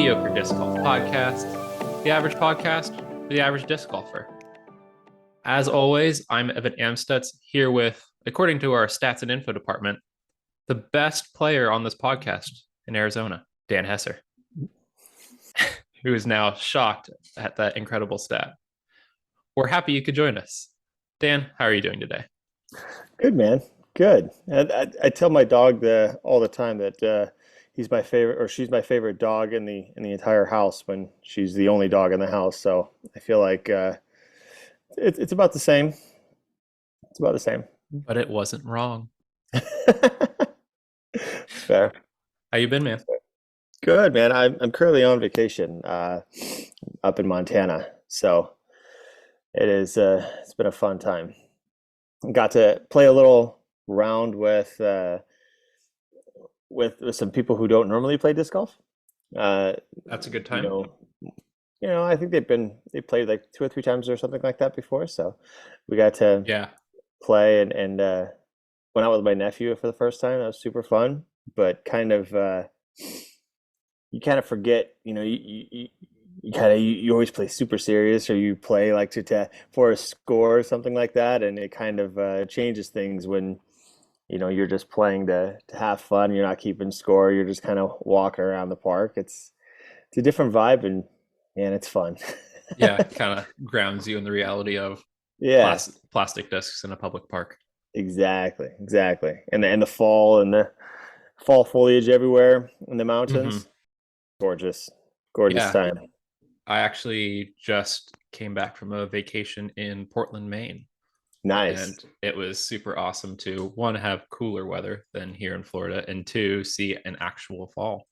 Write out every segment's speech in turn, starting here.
mediocre disc golf podcast, the average podcast for the average disc golfer. As always, I'm Evan Amstutz here with, according to our stats and info department, the best player on this podcast in Arizona, Dan Hesser, who is now shocked at that incredible stat. We're happy you could join us. Dan, how are you doing today? Good, man. Good. I tell my dog all the time that he's my favorite, or she's my favorite dog in the entire house when she's the only dog in the house. So I feel like it's about the same. It's about the same. But it wasn't wrong. Fair. How you been, man? Good, man. I'm currently on vacation up in Montana, so it's been a fun time. Got to play a little round with some people who don't normally play disc golf. That's a good You time. know, I think they played like 2 or 3 times or something like that before. So we got to Yeah. play and went out with my nephew for the first time. That was super fun, but you kind of forget, you always play super serious, or you play like to for a score or something like that, and it kind of changes things when you're just playing to have fun. You're not keeping score. You're just kind of walking around the park. It's a different vibe, and man, it's fun. Yeah, kind of grounds you in the reality of Yeah, plastic discs in a public park. exactly. And the fall and the fall foliage everywhere in the Hmm. mountains. Gorgeous, gorgeous Yeah, time. I actually just came back from a vacation in Portland, Maine, and Nice. it was super awesome to one have cooler weather than here in Florida, and two see an actual fall.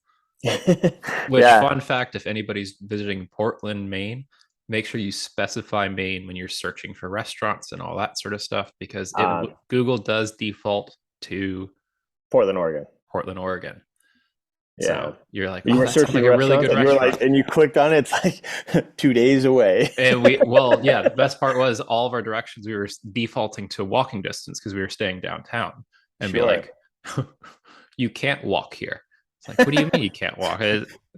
Which, Yeah. fun fact, if anybody's visiting Portland, Maine, make sure you specify Maine when you're searching for restaurants and all that sort of stuff, because Um, Google does default to Portland, Oregon. Portland, Oregon. Yeah. So you're like, You oh, were that sounds searching like a really restaurants good and you were restaurant. like, and you clicked on it, it's like 2 days away. And well, yeah, the best part was all of our directions, we were defaulting to walking distance because we were staying downtown, and be Sure. like, you can't walk here. It's like, what do you mean you can't walk?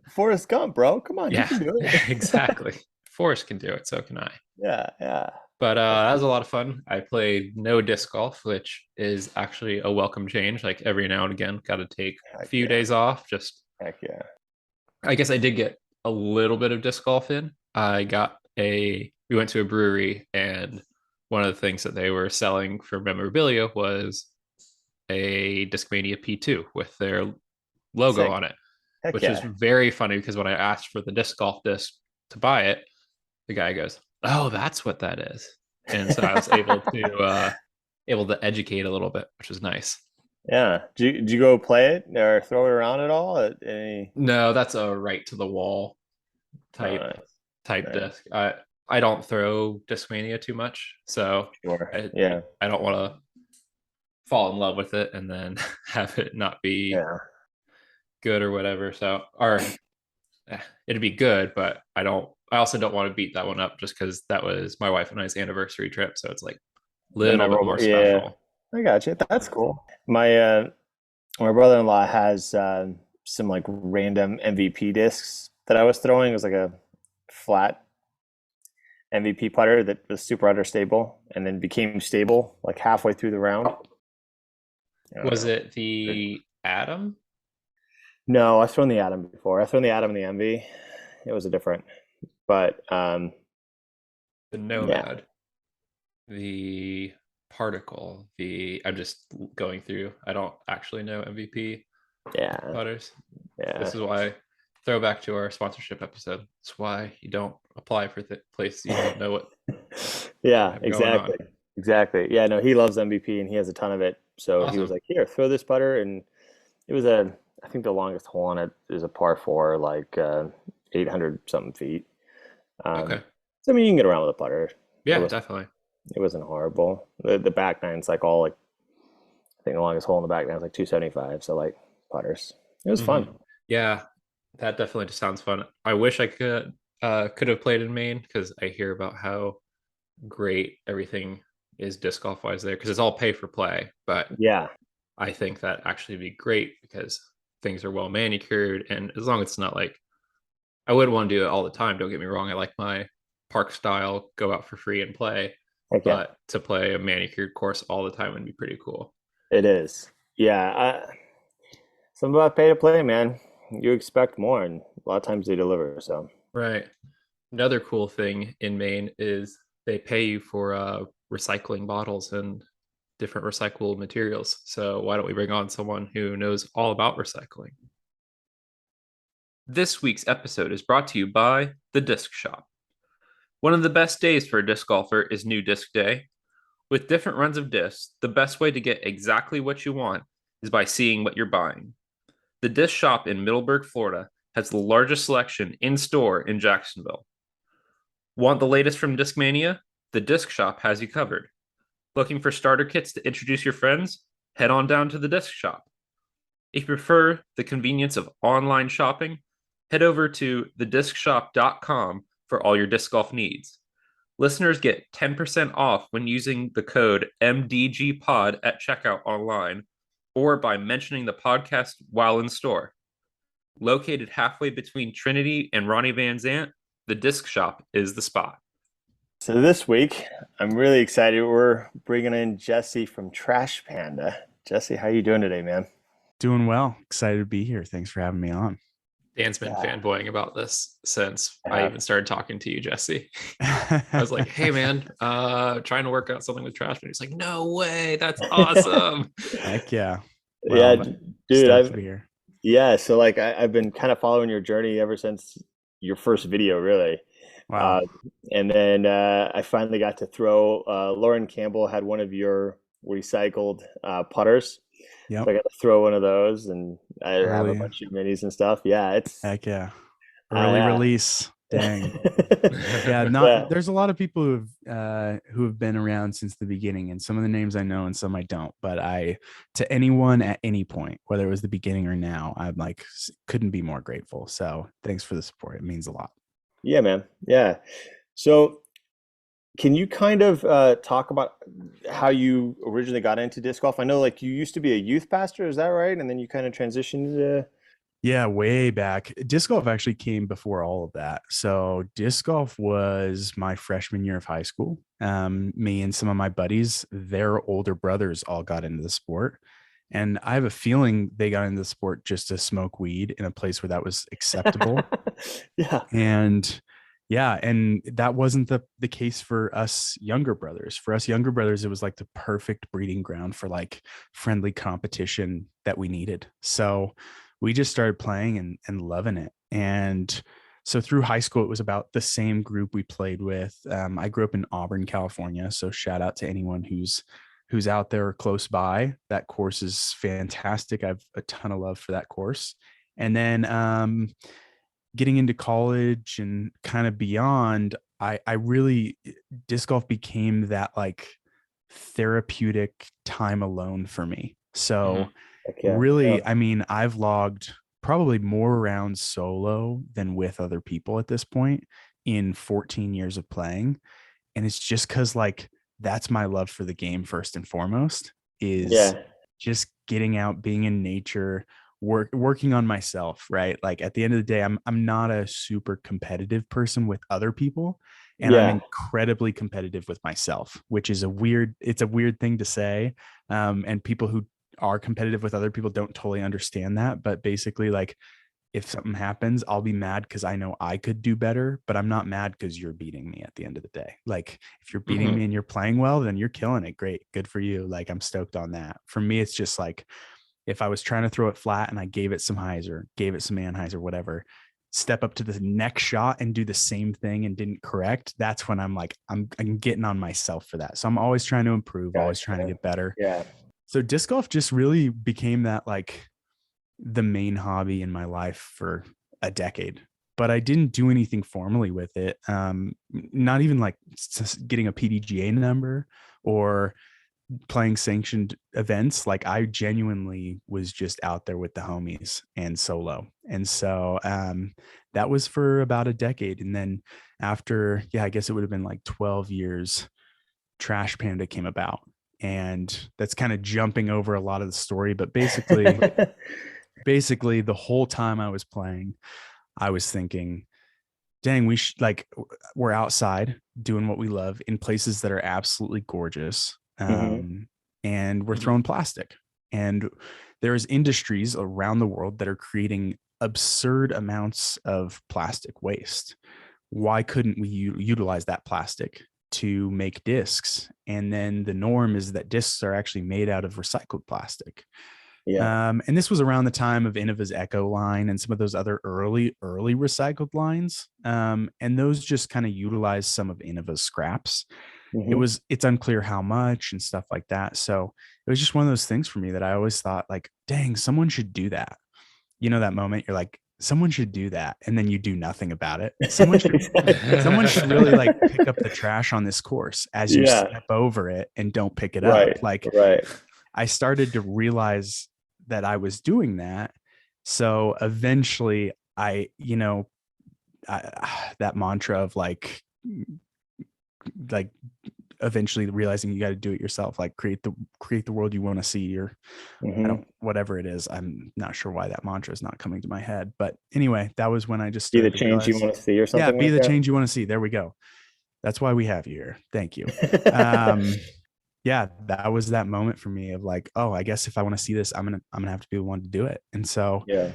Forrest Gump, bro. Come on, you Yeah, can do it. exactly. Forrest can do it, so can I. Yeah, yeah. But That's that was a cool. lot of fun. I played no disc golf, which is actually a welcome change. Like every now and again, got to take a Heck few yeah. days off. Just, Heck yeah. I guess I did get a little bit of disc golf in. We went to a brewery, and one of the things that they were selling for memorabilia was a Discmania P2 with their logo Sick. on it, Heck which is yeah. very funny because when I asked for the disc golf disc to buy it, the guy goes, "Oh, that's what that is." And so I was able to educate a little bit, which was nice. Yeah. Did you go play it or throw it around at all at any? No, that's a right to the wall Oh, type nice. type Nice. disc. I don't throw Discmania too much, so Sure. I Yeah. I don't want to fall in love with it and then have it not be Yeah. good or whatever. So, or it'd be good, but I don't. I also don't want to beat that one up just because that was my wife and I's anniversary trip, so it's like a The little bit more memorable. Yeah. special. I got you. That's cool. My brother-in-law has some like random MVP discs that I was throwing. It was like a flat MVP putter that was super understable and then became stable like halfway through the round. I don't Was know. it the Atom? No, I've thrown the Atom before. I've thrown the Atom and the Envy. It was a different, but The yeah, Nomad? The Particle? The I'm just going through. I don't actually know MVP yeah, putters. yeah, This is why, throwback to our sponsorship episode. It's why you don't apply for the place you don't know what yeah, have going on. exactly, exactly. Yeah, no, he loves MVP and he has a ton of it. So he was Awesome. like, "Here, throw this putter," and it was I think the longest hole on it is a par four, like 800 something feet. Okay. So I mean, you can get around with a putter. It Yeah, was definitely. it wasn't horrible. The back nine's like all like I think the longest hole in the back nine is like 275. So like putters, it was Hmm. fun. Yeah, that definitely just sounds fun. I wish I could have played in Maine because I hear about how great everything is disc golf wise there because it's all pay for play. But Yeah, I think that actually be great because things are well manicured, and as long as it's not like I would want to do it all the time. Don't get me wrong. I like my park style, go out for free and play, Heck yeah, but to play a manicured course all the time would be pretty cool. it is. Yeah, something about pay to play, man. You expect more, and a lot of times they deliver. So Right. Another cool thing in Maine is they pay you for recycling bottles and different recyclable materials. So why don't we bring on someone who knows all about recycling? This week's episode is brought to you by the Disc Shop. One of the best days for a disc golfer is New Disc Day. With different runs of discs, the best way to get exactly what you want is by seeing what you're buying. The Disc Shop in Middleburg, Florida has the largest selection in store in Jacksonville. Want the latest from Discmania? The Disc Shop has you covered. Looking for starter kits to introduce your friends? Head on down to the Disc Shop. If you prefer the convenience of online shopping, head over to thediscshop.com for all your disc golf needs. Listeners get 10% off when using the code MDGPOD at checkout online or by mentioning the podcast while in store. Located halfway between Trinity and Ronnie Van Zant, the Disc Shop is the spot. So this week, I'm really excited. We're bringing in Jesse from Trash Panda. Jesse, how you doing today, man? Doing well. Excited to be here. Thanks for having me on. Dan's been Yeah. fanboying about this since I Yeah. even started talking to you, Jesse. I was like, hey man, trying to work out something with trash. And he's like, no way, that's awesome. Heck yeah. Yeah, Well, dude, stoked to be here. so like I've been kind of following your journey ever since your first video, really. Wow. And then I finally got to throw. Lauren Campbell had one of your recycled putters, Yep. so I got to throw one of those, and I have a Early. bunch of minis and stuff. Yeah, it's Heck yeah. Early release. Dang. Yeah, there's a lot of people who have been around since the beginning, and some of the names I know and some I don't, but to anyone at any point, whether it was the beginning or now, I'm like couldn't be more grateful. So thanks for the support. It means a lot. Yeah, man. Yeah. So can you kind of talk about how you originally got into disc golf? I know like you used to be a youth pastor, is that right? And then you kind of transitioned to Yeah, way back. Disc golf actually came before all of that. So disc golf was my freshman year of high school. Me and some of my buddies, their older brothers all got into the sport. And I have a feeling they got into the sport just to smoke weed in a place where that was acceptable. Yeah. And yeah, and that wasn't the case for us younger brothers. For us younger brothers, it was like the perfect breeding ground for like friendly competition that we needed. So we just started playing and loving it. And so through high school, it was about the same group we played with. I grew up in Auburn, California. So shout out to anyone who's out there close by. That course is fantastic. I have a ton of love for that course. And then getting into college and kind of beyond, I really disc golf became that like therapeutic time alone for me. So Heck yeah. really, Yeah. I mean, I've logged probably more rounds solo than with other people at this point in 14 years of playing. And it's just because like that's my love for the game first and foremost is Yeah. just getting out, being in nature, working on myself, right? Like at the end of the day, I'm not a super competitive person with other people, and I'm Yeah. incredibly competitive with myself, which is it's a weird thing to say. And people who are competitive with other people don't totally understand that. But basically, like if something happens, I'll be mad because I know I could do better, but I'm not mad because you're beating me at the end of the day. Like if you're beating me and you're playing well, then you're killing it. Great. Good for you. Like I'm stoked on that. For me, it's just like if I was trying to throw it flat and I gave it some hyzer, gave it some Anheuser, whatever, step up to the next shot and do the same thing and didn't correct, that's when I'm like, I'm getting on myself for that. So I'm always trying to improve, always trying to get better. Yeah. So disc golf just really became that like the main hobby in my life for a decade, but I didn't do anything formally with it. Not even like getting a PDGA number or playing sanctioned events. Like I genuinely was just out there with the homies and solo. And so that was for about a decade. And then after, I guess it would have been like 12 years, Trash Panda came about. And that's kind of jumping over a lot of the story, but basically the whole time I was playing, I was thinking, dang, we're outside doing what we love in places that are absolutely gorgeous. Hmm. And we're Mhm. throwing plastic. And there's industries around the world that are creating absurd amounts of plastic waste. Why couldn't we utilize that plastic to make discs? And then the norm is that discs are actually made out of recycled plastic. Yeah. And this was around the time of Innova's Echo line and some of those other early recycled lines. And those just kind of utilized some of Innova's scraps. Hmm. It's unclear how much and stuff like that. So it was just one of those things for me that I always thought like, dang, someone should do that. You know, that moment you're like, someone should do that. And then you do nothing about it. Someone should really like pick up the trash on this course as you Yeah. step over it and don't pick it up. Right. Like Right. I started to realize that I was doing that. So eventually that mantra of like eventually realizing you got to do it yourself, like create the world you want to see, or I Hmm. don't, whatever it is. I'm not sure why that mantra is not coming to my head. But anyway, that was when I just Be the started to change you realize, want to see, or yeah, something be like the that. change you want to see. There we go. That's why we have you here. Thank you. Um, yeah, that was that moment for me of like, oh, I guess if I want to see this, I'm gonna have to be the one to do it. And so Yeah.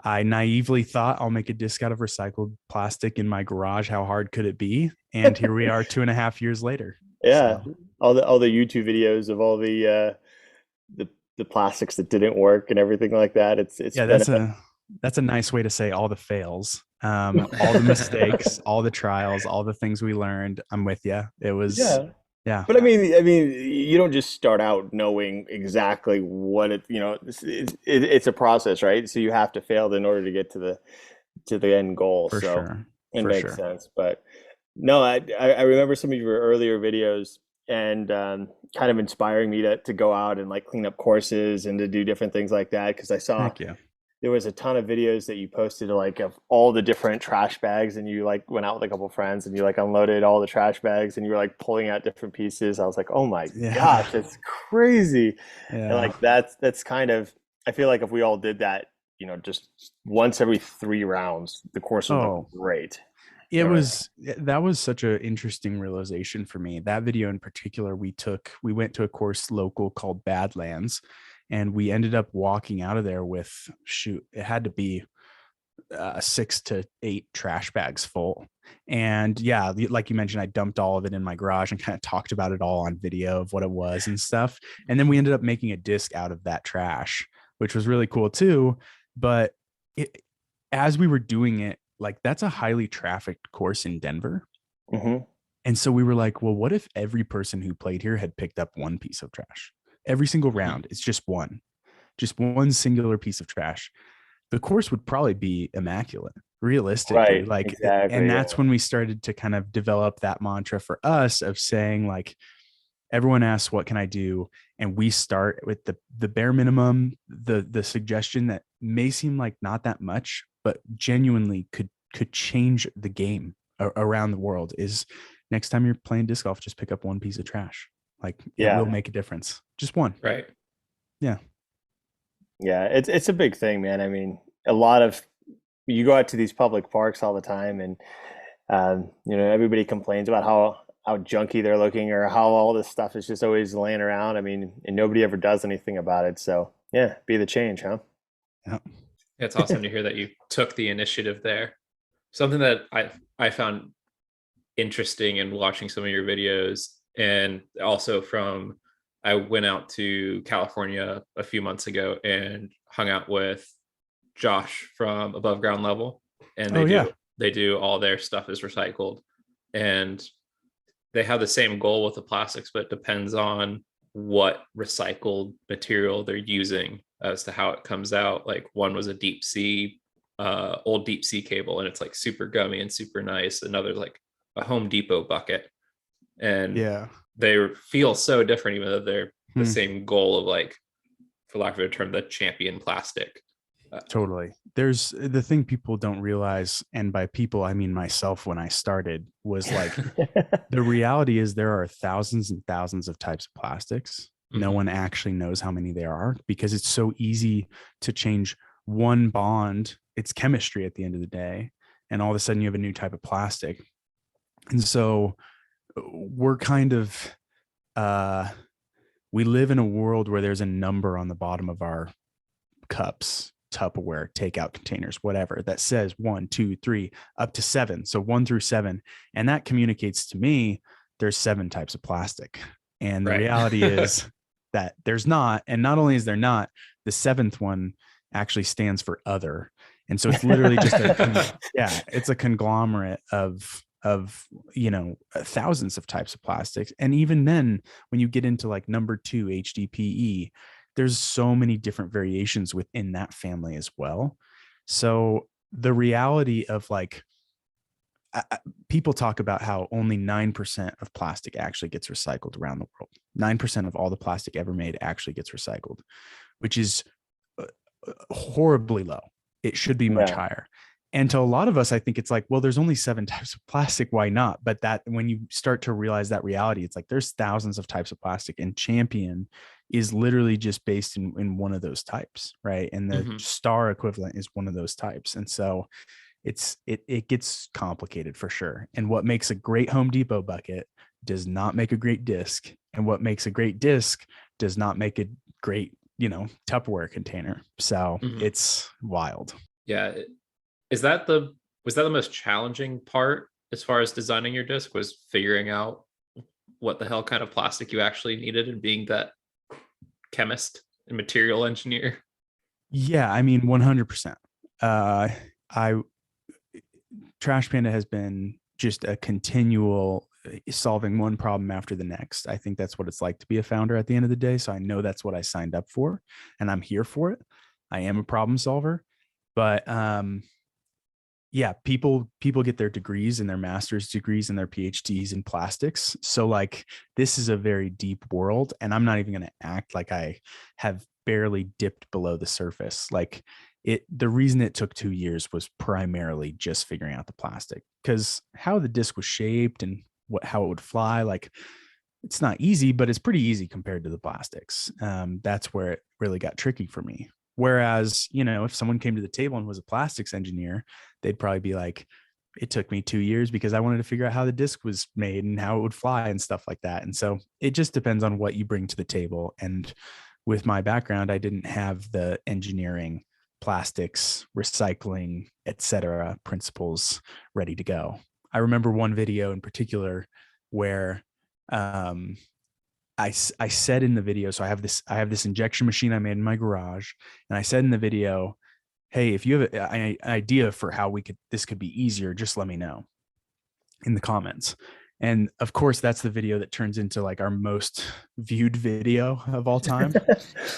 I naively thought I'll make a disc out of recycled plastic in my garage. How hard could it be? And here we are 2.5 years later. Yeah. So All the YouTube videos of all the the plastics that didn't work and everything like that. It's yeah, been that's a nice way to say all the fails, all the mistakes, all the trials, all the things we learned. I'm with you. It was, yeah. yeah, But I mean, you don't just start out knowing exactly what it's a process, right? So you have to fail in order to get to the end goal. for So sure. it For makes sure. sense. But no, I remember some of your earlier videos and kind of inspiring me to go out and like clean up courses and to do different things like that because I saw Heck yeah. there was a ton of videos that you posted like of all the different trash bags and you like went out with a couple friends and you like unloaded all the trash bags and you were like pulling out different pieces. I was like, oh my Yeah. gosh, that's crazy. And Yeah. like that's kind of, I feel like if we all did that, just once every 3 rounds, the course would look Oh, great. You know what I mean? that was such an interesting realization for me. That video in particular, we went to a course local called Badlands, and we ended up walking out of there with, shoot, it had to be 6 to 8 trash bags full. And yeah, like you mentioned, I dumped all of it in my garage and kind of talked about it all on video of what it was and stuff. And then we ended up making a disc out of that trash, which was really cool too. But it, as we were doing it, like that's a highly trafficked course in Denver. Hmm. And so we were like, well, what if every person who played here had picked up one piece of trash? Every single Mhm. round, it's just one singular piece of trash. The course would probably be immaculate, realistically. Right, Like, and exactly. that's when we started to kind of develop that mantra for us of saying, like, everyone asks, what can I do? And we start with the bare minimum, the suggestion that may seem like not that much, but genuinely could change the game around the world is next time you're playing disc golf, just pick up one piece of trash. Like it will Yeah. make a difference. Just one. Right. Yeah. Yeah, it's a big thing, man. I mean, a lot of you go out to these public parks all the time, and everybody complains about how junky they're looking or how all this stuff is just always laying around. I mean, and nobody ever does anything about it. So yeah, be the change, huh? Yeah. It's awesome to hear that you took the initiative there. Something that I found interesting in watching some of your videos, and also from I went out to California a few months ago and hung out with Josh from Above Ground Level, and Oh yeah. they do all their stuff is recycled, and they have the same goal with the plastics, but it depends on what recycled material they're using as to how it comes out. Like one was a deep sea, old deep sea cable, and it's like super gummy and super nice. Another like a Home Depot bucket, and Yeah. they feel so different, even though they're the Hmm. same goal of like, for lack of a term, the champion plastic. Totally. There's the thing people don't realize, and by people, I mean myself when I started, was like the reality is there are thousands and thousands of types of plastics. No Mhm. one actually knows how many there are because it's so easy to change one bond. It's chemistry at the end of the day. and all of a sudden you have a new type of plastic. And so we're kind of we live in a world where there's a number on the bottom of our cups, Tupperware, takeout containers, whatever, that says 1, 2, 3, up to 7. So 1 through 7. And that communicates to me there's 7 types of plastic. And the reality is that there's not. And not only is there not, the 7th one actually stands for other. And so it's literally just it's a conglomerate of thousands of types of plastics. And even then, when you get into like number 2, HDPE, there's so many different variations within that family as well. So the reality of like, people talk about how only 9% of plastic actually gets recycled around the world. 9% of all the plastic ever made actually gets recycled, which is horribly low. It should be much higher. And to a lot of us, I think it's like, well, there's only 7 types of plastic. Why not? But that when you start to realize that reality, it's like there's thousands of types of plastic, and Champion is literally just based in one of those types, right? And the Star equivalent is one of those types. And so it gets complicated for sure. And what makes a great Home Depot bucket does not make a great disc. And what makes a great disc does not make a great, Tupperware container. So it's wild. Yeah. Was that the most challenging part as far as designing your disc, was figuring out what the hell kind of plastic you actually needed and being that chemist and material engineer? Yeah, I mean, 100%. Trash Panda has been just a continual solving one problem after the next. I think that's what it's like to be a founder at the end of the day. So I know that's what I signed up for, and I'm here for it. I am a problem solver, but yeah, people get their degrees and their master's degrees and their PhDs in plastics. So like, this is a very deep world, and I'm not even going to act like I have barely dipped below the surface. Like, the reason it took 2 years was primarily just figuring out the plastic, because how the disc was shaped and how it would fly, like, it's not easy, but it's pretty easy compared to the plastics. That's where it really got tricky for me. Whereas, if someone came to the table and was a plastics engineer, they'd probably be like, it took me 2 years because I wanted to figure out how the disc was made and how it would fly and stuff like that. And so it just depends on what you bring to the table. And with my background, I didn't have the engineering, plastics, recycling, etc. principles ready to go. I remember one video in particular where I said in the video, so I have this injection machine I made in my garage, and I said in the video, hey, if you have an idea for how this could be easier, just let me know in the comments. And of course, that's the video that turns into like our most viewed video of all time.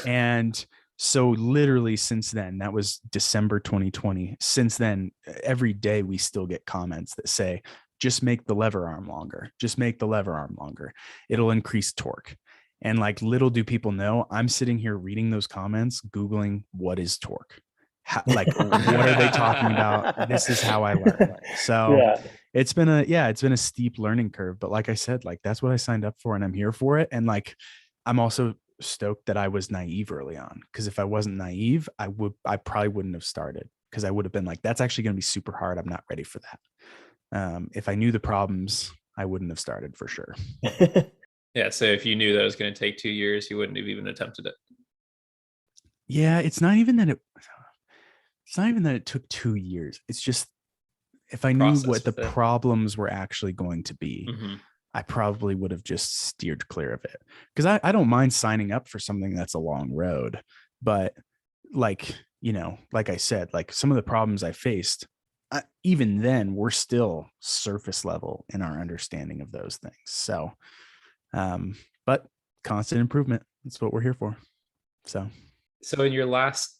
And so literally since then, that was December 2020. Since then, every day we still get comments that say, just make the lever arm longer. Just make the lever arm longer. It'll increase torque. And like, little do people know, I'm sitting here reading those comments, Googling what is torque. What are they talking about? This is how I learn. So it's been a steep learning curve. But like I said, like, that's what I signed up for, and I'm here for it. And like, I'm also stoked that I was naive early on, because if I wasn't naive, I probably wouldn't have started, because I would have been like, that's actually going to be super hard. I'm not ready for that. If I knew the problems, I wouldn't have started for sure. Yeah. So if you knew that it was going to take 2 years, you wouldn't have even attempted it. Yeah. It's not even that it took 2 years. It's just, if I knew what the problems were actually going to be, I probably would have just steered clear of it. Because I don't mind signing up for something that's a long road. But like, like I said, like, some of the problems I faced, even then, we're still surface level in our understanding of those things. So, but constant improvement, that's what we're here for. So in your last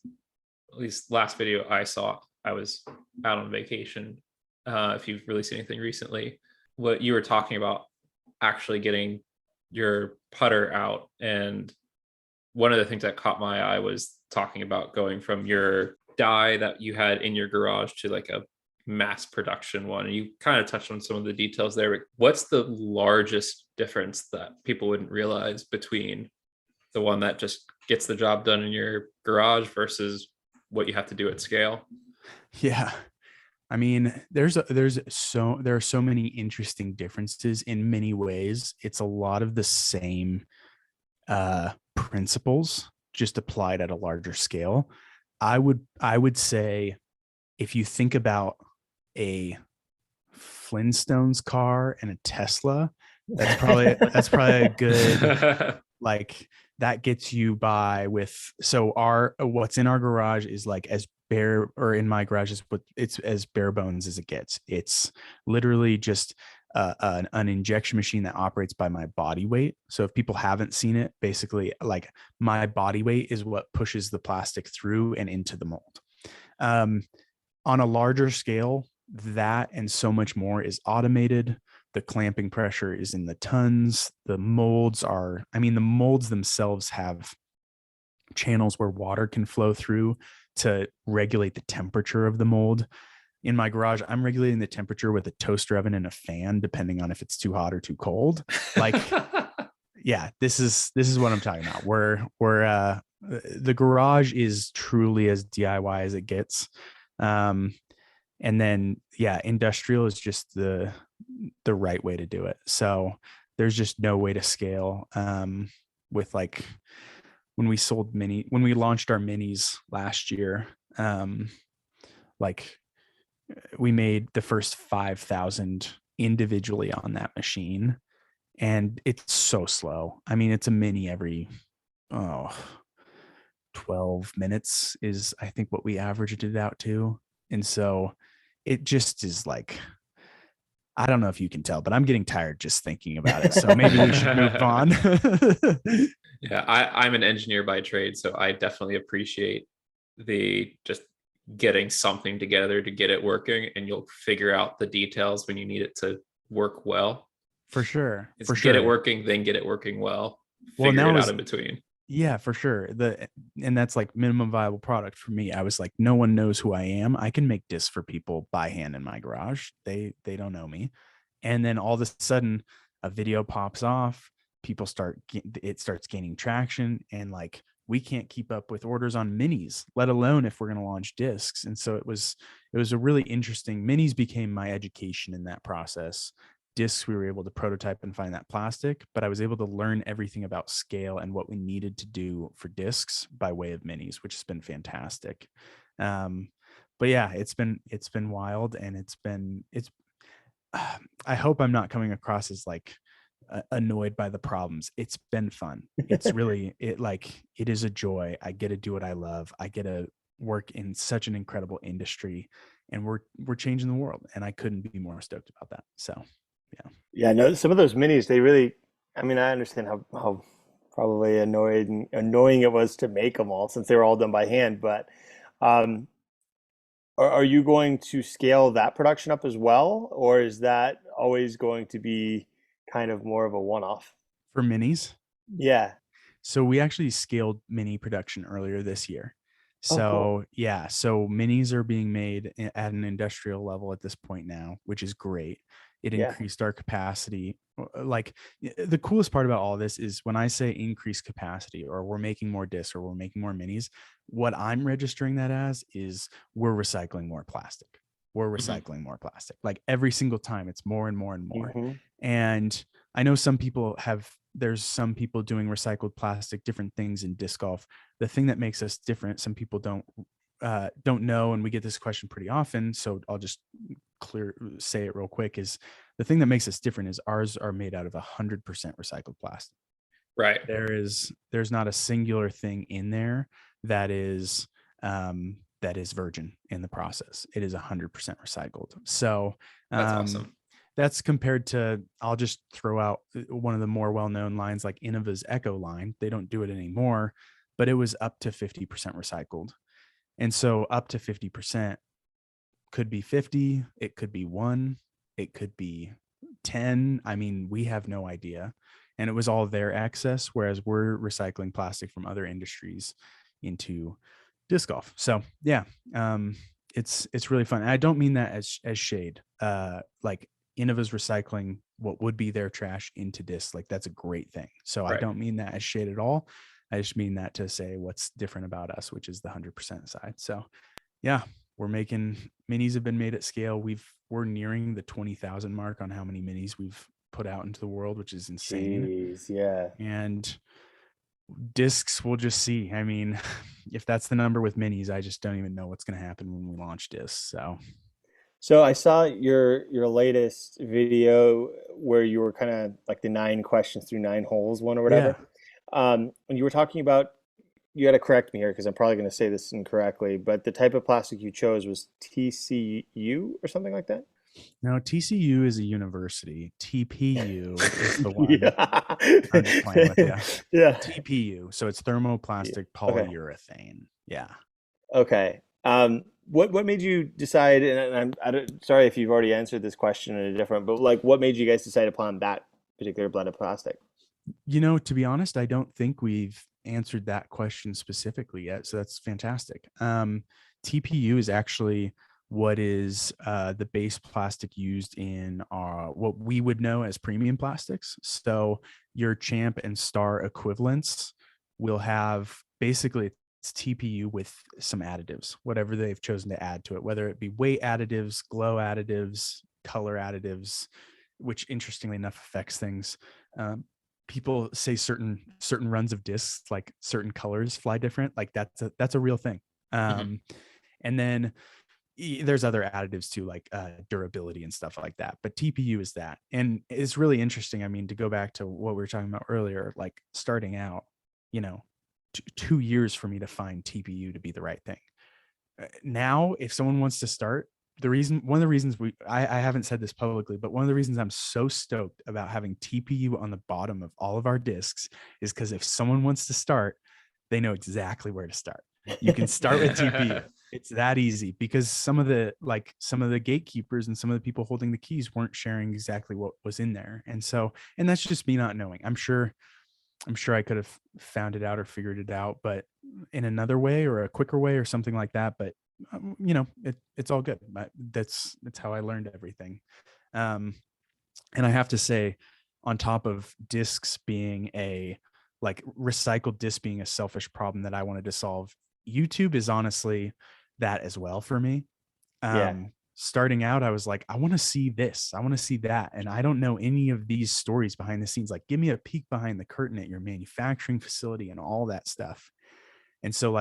video I saw, I was out on vacation. If you've released anything recently, what you were talking about, actually getting your putter out. And one of the things that caught my eye was talking about going from your die that you had in your garage to like a mass production one. And you kind of touched on some of the details there, but what's the largest difference that people wouldn't realize between the one that just gets the job done in your garage versus what you have to do at scale? Yeah. I mean, there are so many interesting differences in many ways. It's a lot of the same principles, just applied at a larger scale. I would say if you think about a Flintstones car and a Tesla, that's probably a good, like, that gets you by with. So our what's in our garage is like as bare, or in my garage is what it's as bare bones as it gets. It's literally just an injection machine that operates by my body weight. So if people haven't seen it, basically like my body weight is what pushes the plastic through and into the mold. um, on a larger scale, that and so much more is automated. The clamping pressure is in the tons. The molds are, I mean, the molds themselves have channels where water can flow through to regulate the temperature of the mold. In my garage, I'm regulating the temperature with a toaster oven and a fan, depending on if it's too hot or too cold. Like, yeah, this is what I'm talking about. We're the garage is truly as DIY as it gets. Um, and then yeah, industrial is just the right way to do it. So there's just no way to scale. With like when we launched our minis last year, like we made the first 5,000 individually on that machine, and it's so slow. I mean, it's a mini every, oh, 12 minutes is I think what we averaged it out to. And so it just is like, I don't know if you can tell, but I'm getting tired just thinking about it. So maybe we should move on. Yeah, I'm an engineer by trade, so I definitely appreciate the just getting something together to get it working, and you'll figure out the details when you need it to work well. For sure. It's For get it sure. working, then get it working well. Well, Figure now it out is, in between. yeah, for sure. And that's like minimum viable product for me. I was like, no one knows who I am. I can make discs for people by hand in my garage. They don't know me. And then all of a sudden a video pops off, it starts gaining traction, and like we can't keep up with orders on minis, let alone if we're going to launch discs. And so it was a really interesting, minis became my education in that process. Discs, we were able to prototype and find that plastic, but I was able to learn everything about scale and what we needed to do for discs by way of minis, which has been fantastic. um but yeah, it's been wild, and it's I hope I'm not coming across as like annoyed by the problems. It's been fun. It's really, it is a joy. I get to do what I love. I get to work in such an incredible industry, and we're changing the world, and I couldn't be more stoked about that. So yeah. Yeah, no, some of those minis, they really, I mean, I understand how probably annoying it was to make them all since they were all done by hand, but um, are you going to scale that production up as well, or is that always going to be kind of more of a one-off? For minis, Yeah. so we actually scaled mini production earlier this year. Oh, cool. So yeah, so minis are being made at an industrial level at this point now, which is great. It Yeah. increased our capacity. Like, the coolest part about all this is when I say increased capacity, or we're making more discs, or we're making more minis, what I'm registering that as is we're recycling more plastic. We're Mhm. recycling more plastic. Like every single time it's more and more and more. Hmm. And I know there's some people doing recycled plastic, different things in disc golf. The thing that makes us different, some people don't know, and we get this question pretty often, so I'll just say it real quick, is the thing that makes us different is ours are made out of 100% recycled plastic. Right. There's not a singular thing in there that is virgin in the process. It is 100% recycled. So That's um awesome. that's compared to, I'll just throw out one of the more well-known lines, like Innova's Echo line. They don't do it anymore, but it was up to 50% recycled. And so up to 50% could be 50, it could be 1, it could be 10. I mean, we have no idea. And it was all their access, whereas we're recycling plastic from other industries into disc golf. So yeah, it's really fun. And I don't mean that as shade. Like, Innova's recycling what would be their trash into discs. Like, that's a great thing. So I Right. don't mean that as shade at all. I just mean that to say what's different about us, which is the 100% side. So yeah. we're making minis have been made at scale. We're nearing the 20,000 mark on how many minis we've put out into the world, which is insane. Jeez, yeah. And discs, we'll just see. I mean, if that's the number with minis, I just don't even know what's going to happen when we launch discs. So I saw your latest video where you were kind of like the 9 questions through 9 holes one or yeah. whatever. When you were talking about, you got to correct me here because I'm probably going to say this incorrectly, but the type of plastic you chose was TCU or something like that? No, TCU is a university. TPU is the one. Yeah. I'm just playing with you. Yeah. TPU. So it's thermoplastic Okay. polyurethane. Yeah. Okay. What made you decide, and I don't, sorry if you've already answered this question in a different, but like what made you guys decide upon that particular blend of plastic? To be honest, I don't think we've answered that question specifically yet. So that's fantastic. TPU is actually what is the base plastic used in what we would know as premium plastics. So your Champ and Star equivalents will have basically it's TPU with some additives, whatever they've chosen to add to it, whether it be weight additives, glow additives, color additives, which interestingly enough affects things. People say certain runs of discs, like certain colors fly different. Like that's a real thing. And then there's other additives too, like durability and stuff like that. But TPU is that. And it's really interesting. I mean, to go back to what we were talking about earlier, like starting out, 2 years for me to find TPU to be the right thing. Now, if someone wants to start, one of the reasons I haven't said this publicly, but one of the reasons I'm so stoked about having TPU on the bottom of all of our discs is because if someone wants to start, they know exactly where to start. You can start with TPU. It's that easy because some of the gatekeepers and some of the people holding the keys weren't sharing exactly what was in there. And that's just me not knowing. I'm sure I could have found it out or figured it out, but in another way or a quicker way or something like that. But it's all good. That's how I learned everything. And I have to say, on top of discs being recycled disc being a selfish problem that I wanted to solve, YouTube is honestly that as well for me. Yeah. Starting out, I was like, I want to see this, I want to see that. And I don't know any of these stories behind the scenes. Like, give me a peek behind the curtain at your manufacturing facility and all that stuff. And so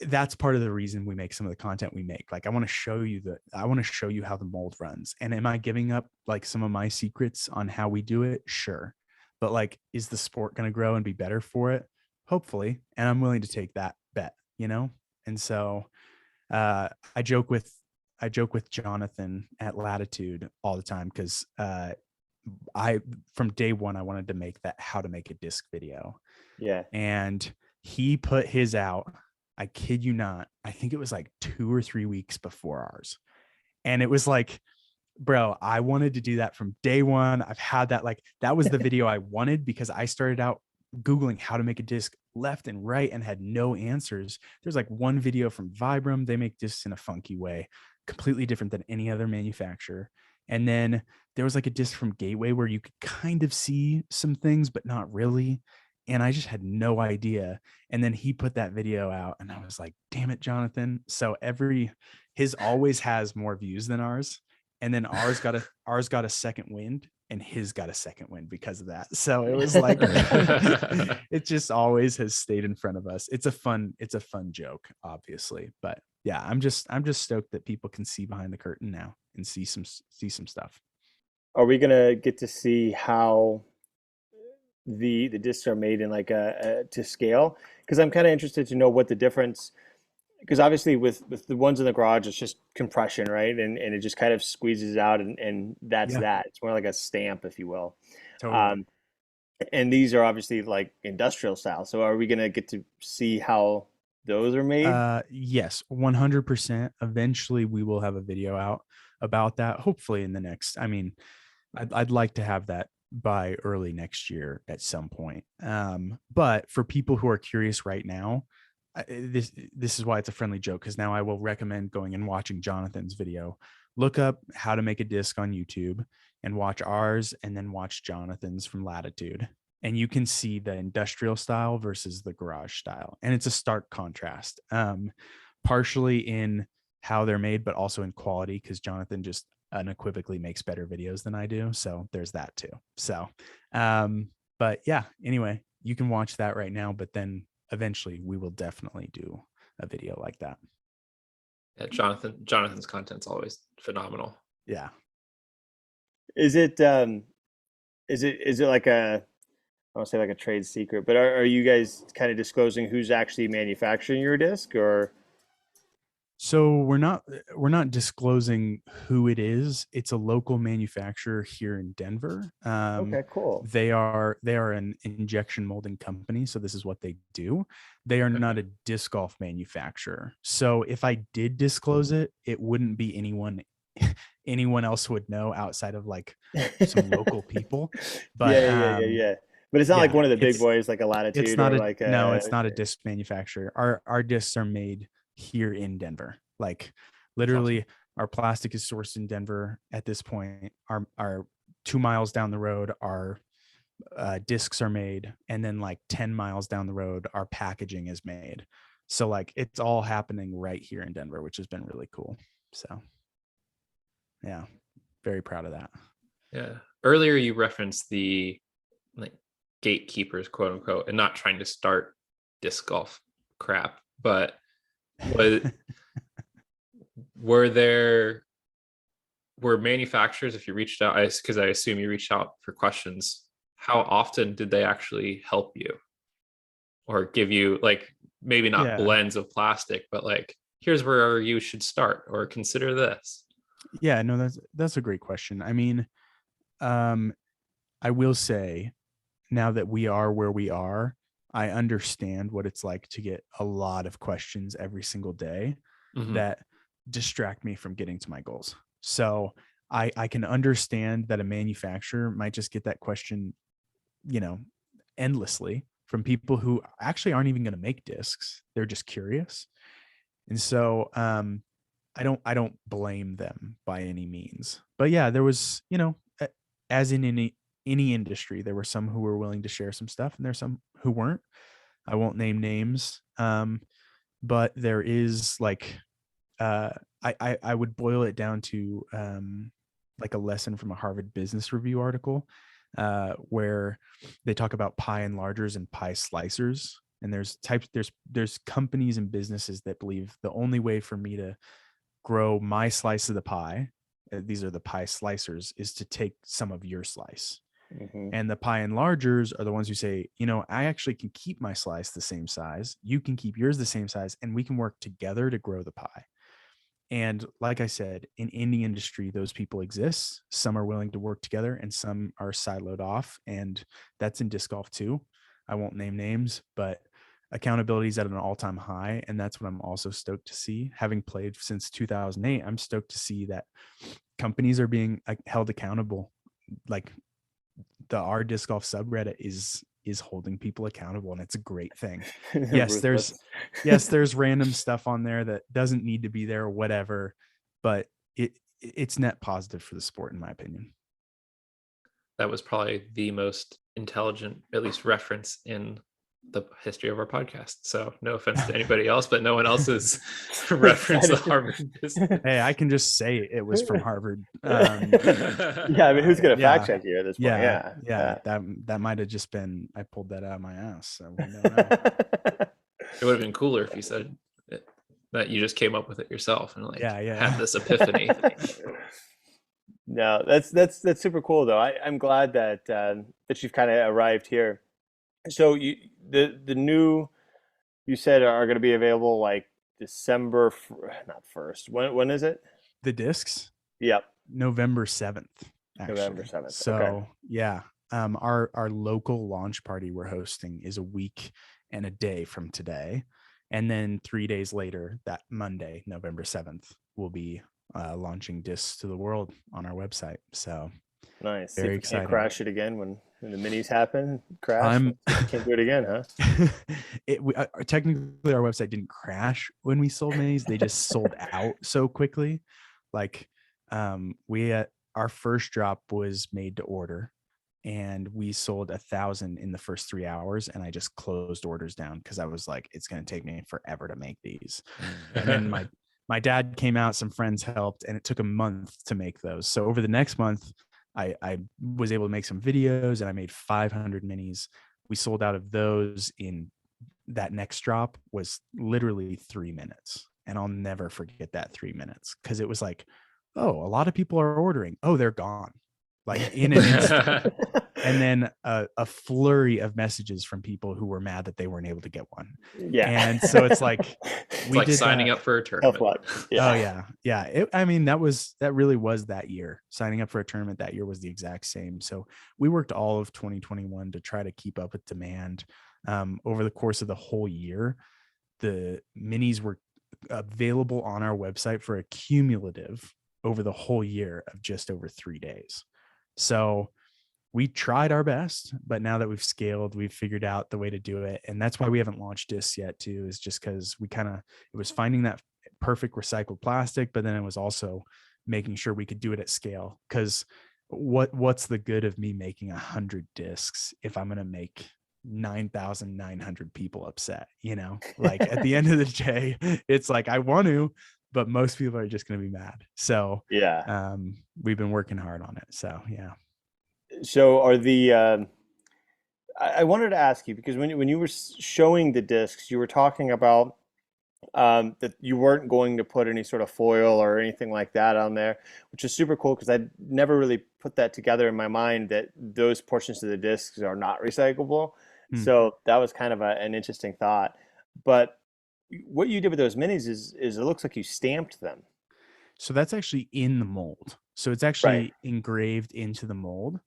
that's part of the reason we make some of the content we make. Like, I want to show you how the mold runs. And am I giving up like some of my secrets on how we do it? Sure. But like, is the sport going to grow and be better for it? Hopefully. And I'm willing to take that bet, And so I joke with Jonathan at Latitude all the time because from day one I wanted to make that how to make a disc video. Yeah. And he put his out, I kid you not, I think it was like 2 or 3 weeks before ours. And it was like, bro, I wanted to do that from day one. I've had that, like, that was the video I wanted because I started out Googling how to make a disc left and right and had no answers. There's like one video from Vibram. They make discs in a funky way, completely different than any other manufacturer. And then there was like a disc from Gateway where you could kind of see some things, but not really. And I just had no idea. And then he put that video out and I was like, damn it, Jonathan. So his always has more views than ours. And then ours got a second wind and his got a second wind because of that. So it was like, it just always has stayed in front of us. It's a fun joke, obviously. But yeah, I'm just stoked that people can see behind the curtain now and see some stuff. Are we gonna get to see how the discs are made in like to scale? Because I'm kind of interested to know what the difference, because obviously with the ones in the garage, it's just compression, right? And it just kind of squeezes out and that's that. It's more like a stamp, if you will. Totally. And these are obviously like industrial style. So are we gonna get to see how those are made? Yes, 100%. Eventually we will have a video out about that. Hopefully in the next, I'd like to have that by early next year at some point. But for people who are curious right now, this is why it's a friendly joke, because now I will recommend going and watching Jonathan's video. Look up how to make a disc on YouTube and watch ours and then watch Jonathan's from Latitude. And you can see the industrial style versus the garage style. And it's a stark contrast. partially in how they're made, but also in quality, because Jonathan just unequivocally makes better videos than I do. So there's that too. So, but yeah, anyway, you can watch that right now, but then eventually we will definitely do a video like that. Yeah, Jonathan's content's always phenomenal. Yeah. Is it like a, I don't say like a trade secret, but are you guys kind of disclosing who's actually manufacturing your disc, or? So we're not disclosing who it is. It's a local manufacturer here in Denver. Okay, cool. They are an injection molding company, so this is what they do. They are not a disc golf manufacturer. So if I did disclose it, it wouldn't be anyone else would know outside of like some local people. But yeah. But it's not like one of the big boys, like a Latitude, it's not or a like no, it's not a disc manufacturer. Our discs are made here in Denver. Like literally awesome. Our plastic is sourced in Denver at this point. Our 2 miles down the road, our discs are made, and then like 10 miles down the road, our packaging is made. So like it's all happening right here in Denver, which has been really cool. So yeah, very proud of that. Yeah. Earlier you referenced the like gatekeepers, quote unquote, and not trying to start disc golf crap, but were manufacturers, if you reached out, because I assume you reached out for questions, how often did they actually help you or give you, like, maybe not blends of plastic, but like, here's where you should start or consider this? Yeah, no, that's a great question. I mean, I will say, now that we are where we are, I understand what it's like to get a lot of questions every single day that distract me from getting to my goals. So I can understand that a manufacturer might just get that question, endlessly from people who actually aren't even going to make discs. They're just curious. And so I don't blame them by any means. But yeah, there was, as in any industry, there were some who were willing to share some stuff, and there's some who weren't. I won't name names, but there is like, I would boil it down to like a lesson from a Harvard Business Review article, where they talk about pie enlargers and pie slicers. And there's companies and businesses that believe the only way for me to grow my slice of the pie, these are the pie slicers, is to take some of your slice. And the pie enlargers are the ones who say, I actually can keep my slice the same size, you can keep yours the same size, and we can work together to grow the pie. And like I said, in any industry, those people exist. Some are willing to work together and some are siloed off. And that's in disc golf too. I won't name names, but accountability is at an all-time high. And that's what I'm also stoked to see. Having played since 2008, I'm stoked to see that companies are being held accountable. Like our disc golf subreddit is holding people accountable, and it's a great thing. Yes, there's random stuff on there that doesn't need to be there or whatever, but it's net positive for the sport, in my opinion. That was probably the most intelligent, at least, reference in the history of our podcast. So no offense to anybody else, but no one else has referenced the Harvard business. Hey, I can just say it was from Harvard. Yeah, I mean, who's going to fact check you at this point? Yeah. That might have just been, I pulled that out of my ass. So we don't know. It would have been cooler if you said that you just came up with it yourself and had this epiphany. No, that's super cool though. I'm glad that that you've kind of arrived here. So the new, you said, are going to be available like December, not 1st. When is it? The discs? Yep. November 7th. Actually. November 7th. So okay. Yeah. Our local launch party we're hosting is a week and a day from today. And then 3 days later, that Monday, November 7th, we'll be launching discs to the world on our website. So nice. Very exciting. Can't crash it again when the minis happen. Crash. Can't do it again, huh? Technically, our website didn't crash when we sold minis. They just sold out so quickly. Like our first drop was made to order, and we sold 1,000 in the first 3 hours, and I just closed orders down because I was like, it's going to take me forever to make these. And then my dad came out, some friends helped, and it took a month to make those. So over the next month, I was able to make some videos, and I made 500 minis. We sold out of those in that next drop was literally 3 minutes. And I'll never forget that 3 minutes, because it was like, oh, a lot of people are ordering. Oh, they're gone. Like in an instant. And then a flurry of messages from people who were mad that they weren't able to get one. Yeah. And so it's like, It's like signing up for a tournament. Yeah. Oh yeah. I mean, that really was that year. Signing up for a tournament that year was the exact same. So we worked all of 2021 to try to keep up with demand. Over the course of the whole year, the minis were available on our website for a cumulative over the whole year of just over 3 days. So we tried our best, but now that we've scaled, we've figured out the way to do it. And that's why we haven't launched discs yet too, is just because it was finding that perfect recycled plastic, but then it was also making sure we could do it at scale. Because what's the good of me making 100 discs if I'm going to make 9,900 people upset? Like at the end of the day, it's like, I want to, but most people are just going to be mad. So yeah, we've been working hard on it. So yeah. so are the I wanted to ask you, because when you were showing the discs, you were talking about that you weren't going to put any sort of foil or anything like that on there, which is super cool, because I never really put that together in my mind, that those portions of the discs are not recyclable. So that was kind of an interesting thought. But what you did with those minis is it looks like you stamped them. So that's actually in the mold. So it's Right. actually engraved into the mold.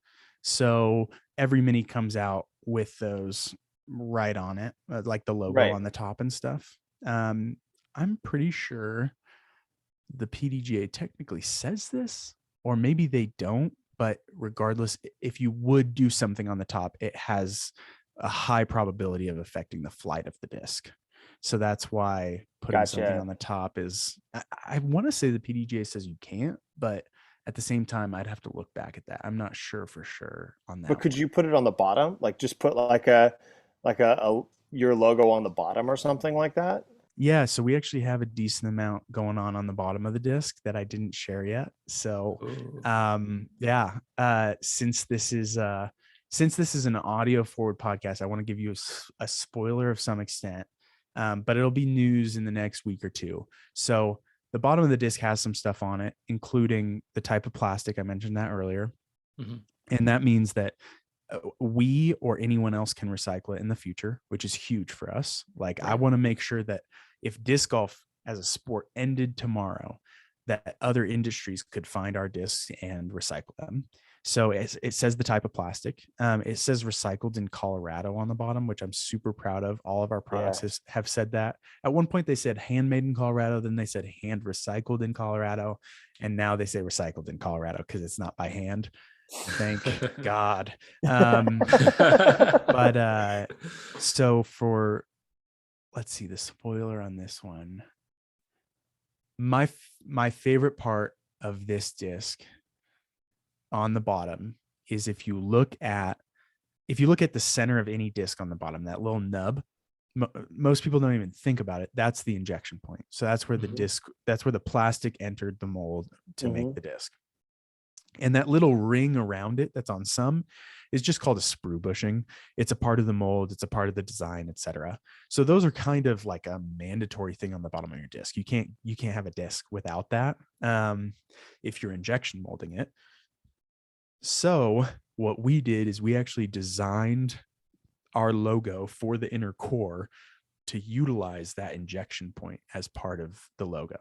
So every mini comes out with those right on it, like the logo Right. on the top and stuff. I'm pretty sure the PDGA technically says this, or maybe they don't. But regardless, if you would do something on the top, it has a high probability of affecting the flight of the disc. So that's why putting something Gotcha. on the top is, I want to say the PDGA says you can't, but at the same time, I'd have to look back at that. I'm not sure for sure on that. But could you put it on the bottom? Like just put like a your logo on the bottom or something like that? Yeah, so we actually have a decent amount going on the bottom of the disc that I didn't share yet. So, yeah, since this is an audio forward podcast, I want to give you a spoiler of some extent, but it'll be news in the next week or two. So the bottom of the disc has some stuff on it, including the type of plastic. I mentioned that earlier. Mm-hmm. And that means that we or anyone else can recycle it in the future, which is huge for us. Like, I want to make sure that if disc golf as a sport ended tomorrow, that other industries could find our discs and recycle them. So it says the type of plastic. It says recycled in Colorado on the bottom, which I'm super proud of. All of our products have said that. At one point they said handmade in Colorado, then they said hand recycled in Colorado, and now they say recycled in Colorado because it's not by hand. Thank God. But so let's see the spoiler on this one. My favorite part of this disc on the bottom is if you look at the center of any disc on the bottom, that little nub, most people don't even think about it. That's the injection point. So that's where the disc, that's where the plastic entered the mold to make the disc. And that little ring around it that's on some is just called a sprue bushing. It's a part of the mold. It's a part of the design, etc. So those are kind of like a mandatory thing on the bottom of your disc. You can't have a disc without that if you're injection molding it. So what we did is we actually designed our logo for the inner core to utilize that injection point as part of the logo.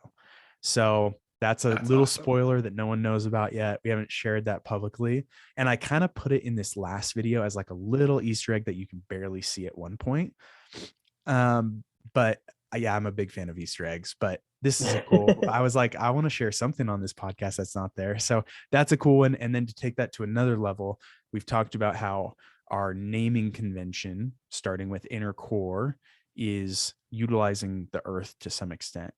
So that's little awesome spoiler that no one knows about yet. We haven't shared that publicly. And I kind of put it in this last video as like a little Easter egg that you can barely see at one point. But yeah, I'm a big fan of Easter eggs, but this is a cool, I was like, I want to share something on this podcast that's not there. So that's a cool one. And then to take that to another level, we've talked about how our naming convention, starting with inner core, is utilizing the earth to some extent.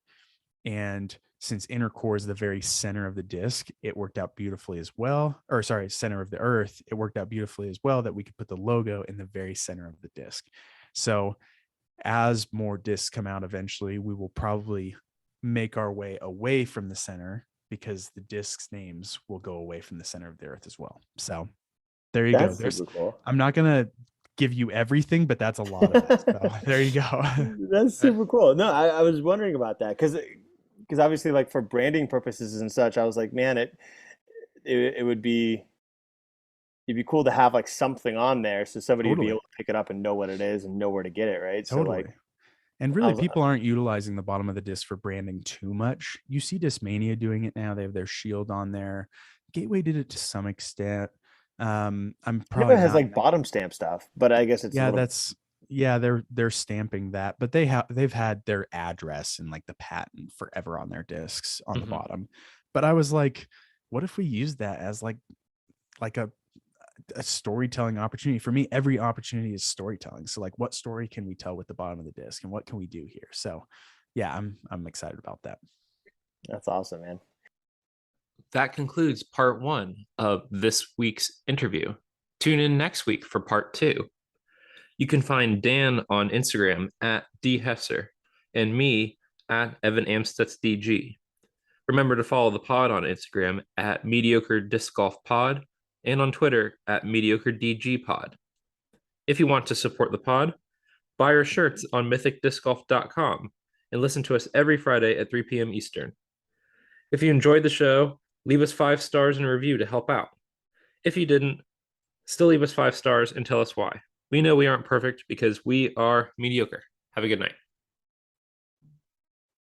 And since inner core is the very center of the disc, it worked out beautifully as well. Or sorry, center of the earth, it worked out beautifully as well that we could put the logo in the very center of the disc. So as more discs come out eventually, we will probably make our way away from the center because the discs names will go away from the center of the earth as well. So there you go. That's super cool. I'm not gonna give you everything, but that's a lot of it. So there you go. That's super cool. No, I was wondering about that because obviously like for branding purposes and such, I was like, man, it would be it'd be cool to have like something on there so somebody would be Totally. able to pick it up and know what it is and know where to get it, right? So Totally. like And I really, was people aren't utilizing the bottom of the disc for branding too much. You see Discmania doing it now. They have their shield on there. Gateway did it to some extent. I'm Never probably has not. like bottom stamp stuff, but I guess it's a Yeah, little that's they're stamping that, but they've had their address and like the patent forever on their discs on the Mhm. bottom. But I was like, what if we use that as like a storytelling opportunity? For me, every opportunity is storytelling. So like, what story can we tell with the bottom of the disc, and what can we do here? So yeah, I'm excited about that. that's awesome, man. That concludes part 1 of this week's interview. Tune in next week for part 2. You can find Dan on Instagram at dhesser and me at Evan Amstutz DG. Remember to follow the pod on Instagram at Mediocre Disc Golf Pod and on Twitter at Mediocre DG Pod. If you want to support the pod, buy our shirts on mythicdiscgolf.com and listen to us every Friday at 3 p.m. Eastern. If you enjoyed the show, leave us 5 stars and a review to help out. If you didn't, still leave us 5 stars and tell us why. We know we aren't perfect because we are mediocre. Have a good night.